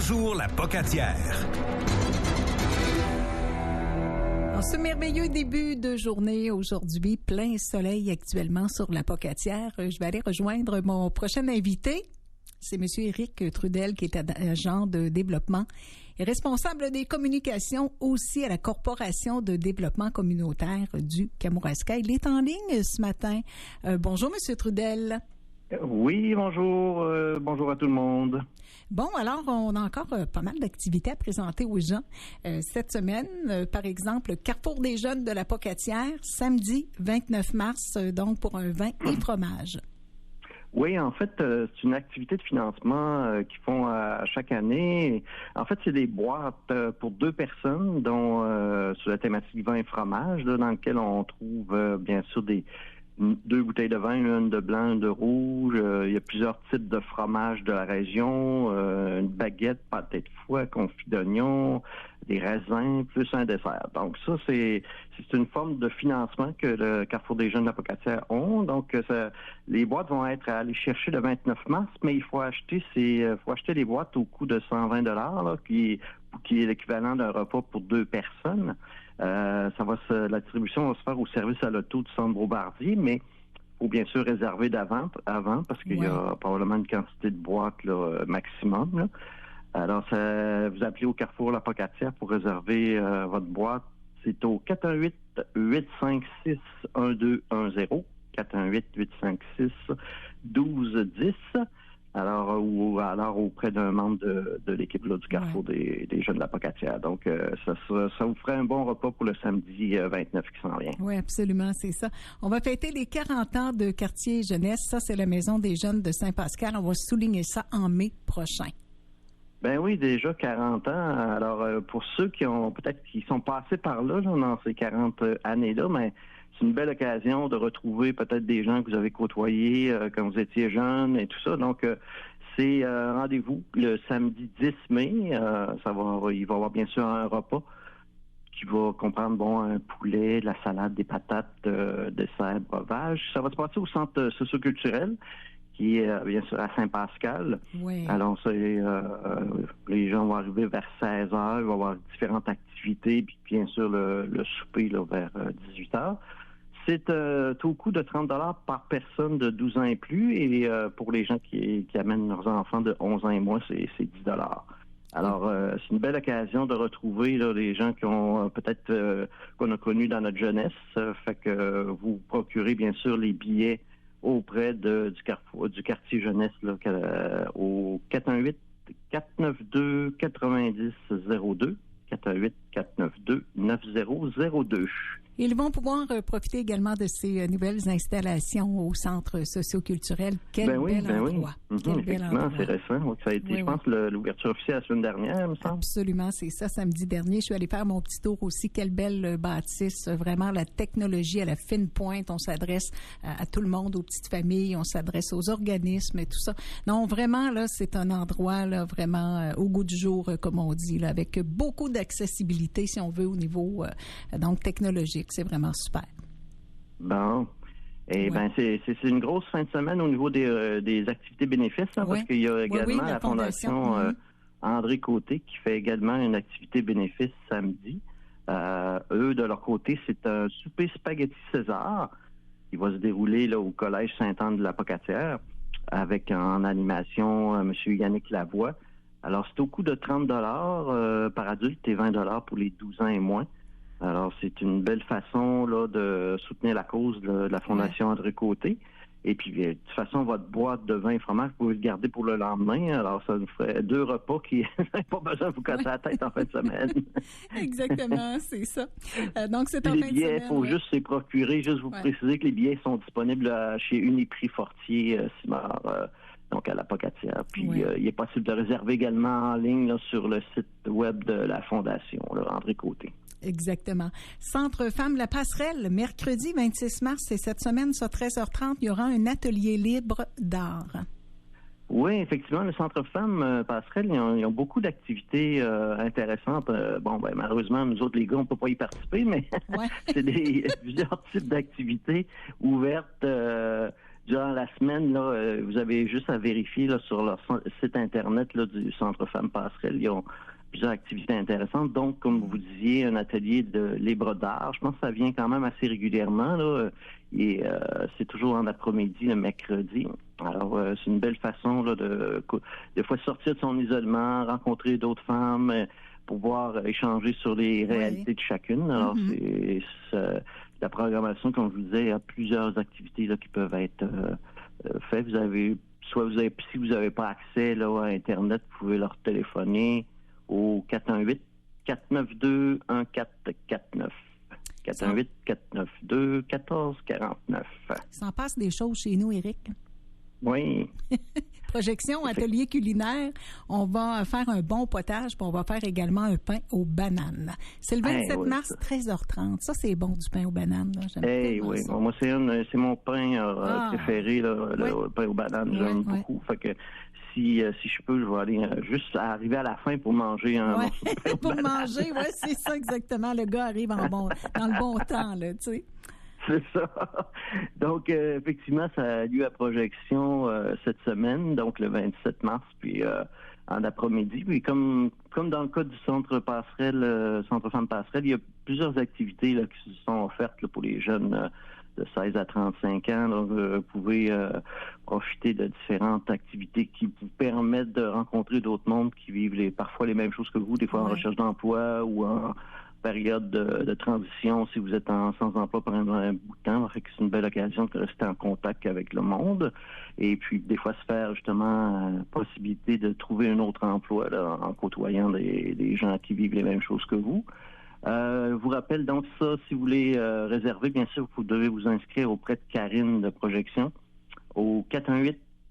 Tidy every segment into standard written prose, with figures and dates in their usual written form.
Bonjour la Pocatière. En ce merveilleux début de journée aujourd'hui, plein soleil actuellement sur la Pocatière. Je vais aller rejoindre mon prochain invité. C'est M. Éric Trudel, qui est agent de développement et responsable des communications aussi à la Corporation de développement communautaire du Kamouraska. Il est en ligne ce matin. Bonjour, M. Trudel. Oui, bonjour. Bonjour à tout le monde. Bon, alors, on a encore pas mal d'activités à présenter aux gens. Cette semaine, par exemple, Carrefour des jeunes de la Pocatière, samedi 29 mars, donc pour un vin et fromage. Oui, en fait, c'est une activité de financement qu'ils font chaque année. En fait, c'est des boîtes pour 2 personnes, dont sur la thématique vin et fromage, là, dans lequel on trouve bien sûr 2 bouteilles de vin, une de blanc, une de rouge. Il y a plusieurs types de fromages de la région, une baguette, pâté de foie, confit d'oignon, des raisins, plus un dessert. Donc ça, c'est une forme de financement que le Carrefour des jeunes de la Pocatière ont. Donc les boîtes vont être à aller chercher le 29 mars, mais il faut acheter les boîtes au coût de 120 $, qui est l'équivalent d'un repas pour 2 personnes. La distribution va se faire au service à l'auto du centre Bombardier, mais il faut bien sûr réserver avant, parce qu'il y a probablement une quantité de boîtes là, maximum. Là. Alors, vous appelez au Carrefour La Pocatière pour réserver votre boîte. C'est au 418-856-1210, 418-856-1210. Alors auprès d'un membre de l'équipe là, du Carrefour des jeunes de la Pocatière. Donc, ça vous ferait un bon repas pour le samedi 29 qui s'en vient. Oui, absolument, c'est ça. On va fêter les 40 ans de Quartier Jeunesse. Ça, c'est la Maison des jeunes de Saint-Pascal. On va souligner ça en mai prochain. Ben oui, déjà 40 ans. Alors, pour ceux qui sont passés par là dans ces 40 années-là, mais c'est une belle occasion de retrouver peut-être des gens que vous avez côtoyés quand vous étiez jeunes et tout ça. Donc, c'est rendez-vous le samedi 10 mai. Il va y avoir bien sûr un repas qui va comprendre un poulet, de la salade, des patates, dessert, breuvage. Ça va se passer au centre socio-culturel qui est bien sûr à Saint-Pascal. Oui. Alors, les gens vont arriver vers 16h. Il va y avoir différentes activités, puis bien sûr le souper là, vers 18h. C'est au coût de 30 $ par personne de 12 ans et plus, et pour les gens qui amènent leurs enfants de 11 ans et moins, c'est 10 $. Alors, c'est une belle occasion de retrouver là, les gens qui ont qu'on a connus dans notre jeunesse. Fait que vous procurez bien sûr les billets auprès du quartier jeunesse là, au 418-492-9002, 418-492-9002. Ils vont pouvoir profiter également de ces nouvelles installations au centre socio-culturel. Quel bel endroit. Effectivement, c'est récent. Ça a été, je pense, l'ouverture officielle la semaine dernière, il me semble. Absolument, c'est ça, samedi dernier. Je suis allée faire mon petit tour aussi. Quelle belle bâtisse. Vraiment, la technologie à la fine pointe. On s'adresse à tout le monde, aux petites familles. On s'adresse aux organismes et tout ça. Non, vraiment, là, c'est un endroit là vraiment au goût du jour, comme on dit, là, avec beaucoup d'accessibilité, si on veut, au niveau donc technologique. C'est vraiment super. Bon. Et c'est une grosse fin de semaine au niveau des activités bénéfices, parce qu'il y a également la Fondation André Côté qui fait également une activité bénéfice samedi. Eux, de leur côté, c'est un souper spaghetti César qui va se dérouler là au Collège Sainte-Anne de la Pocatière avec en animation M. Yannick Lavoie. Alors, c'est au coût de 30 $ par adulte et 20 $ pour les 12 ans et moins. Alors, c'est une belle façon là de soutenir la cause de la Fondation André Côté. Et puis, de toute façon, votre boîte de vin et fromage, vous pouvez le garder pour le lendemain. Alors, ça nous ferait 2 repas qui n'ont pas besoin de vous casser la tête en fin de semaine. Exactement, c'est ça. Donc, c'est en fin de semaine. Les billets, il faut juste les procurer. Juste vous préciser que les billets sont disponibles chez Uniprix Fortier, Simard, donc à la Pocatière. Puis, il est possible de réserver également en ligne là, sur le site web de la Fondation, là, André Côté. Exactement. Centre Femmes La Passerelle, mercredi 26 mars, et cette semaine, à 13h30, il y aura un atelier libre d'art. Oui, effectivement, le Centre Femmes Passerelle, ils ont beaucoup d'activités intéressantes. Malheureusement, nous autres, les gars, on peut pas y participer, mais c'est plusieurs types d'activités ouvertes durant la semaine, là, vous avez juste à vérifier là, sur leur site Internet là, du Centre Femmes Passerelles. Ils ont plusieurs activités intéressantes. Donc, comme vous disiez, un atelier de libre d'art. Je pense que ça vient quand même assez régulièrement. Là, et c'est toujours en après-midi, le mercredi. Alors, c'est une belle façon là, de fois sortir de son isolement, rencontrer d'autres femmes, pouvoir échanger sur les réalités de chacune. Alors, c'est la programmation, comme je vous disais, il y a plusieurs activités là, qui peuvent être faites. Si vous n'avez pas accès là, à Internet, vous pouvez leur téléphoner au 418-492-1449. 418-492-1449. Il s'en passe des choses chez nous, Éric. Oui. Projection, atelier culinaire. On va faire un bon potage, puis on va faire également un pain aux bananes. C'est le 27 mars, 13h30. Ça, c'est bon, du pain aux bananes. Là. Oui. Bon, moi, c'est mon pain préféré, là, le pain aux bananes. J'aime beaucoup. Fait que si je peux, je vais aller juste arriver à la fin pour manger un morceau de pain aux pour bananes. manger, oui, c'est ça exactement. Le gars arrive dans le bon temps, là, tu sais. C'est ça. Donc, effectivement, ça a lieu à projection cette semaine, donc le 27 mars, puis en après-midi. Puis comme dans le cas du Centre Passerelle, Centre Femmes Passerelle, il y a plusieurs activités là, qui sont offertes là, pour les jeunes de 16 à 35 ans. Donc, vous pouvez profiter de différentes activités qui vous permettent de rencontrer d'autres mondes qui vivent parfois les mêmes choses que vous, des fois en recherche d'emploi ou en période de transition si vous êtes sans emploi pendant un bout de temps. Fait que c'est une belle occasion de rester en contact avec le monde et puis des fois se faire justement possibilité de trouver un autre emploi là, en côtoyant des gens qui vivent les mêmes choses que vous. Je vous rappelle donc ça, si vous voulez réserver, bien sûr, vous devez vous inscrire auprès de Karine de Projection au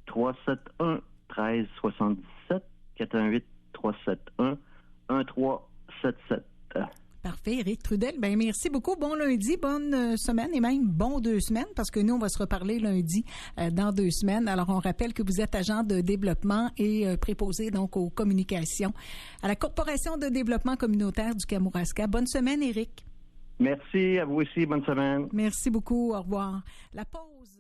418-371-1377, 418-371-1377. Parfait, Éric Trudel. Ben merci beaucoup. Bon lundi, bonne semaine et même bon 2 semaines parce que nous, on va se reparler lundi dans 2 semaines. Alors, on rappelle que vous êtes agent de développement et préposé donc aux communications à la Corporation de développement communautaire du Kamouraska. Bonne semaine, Éric. Merci à vous aussi. Bonne semaine. Merci beaucoup. Au revoir. La pause.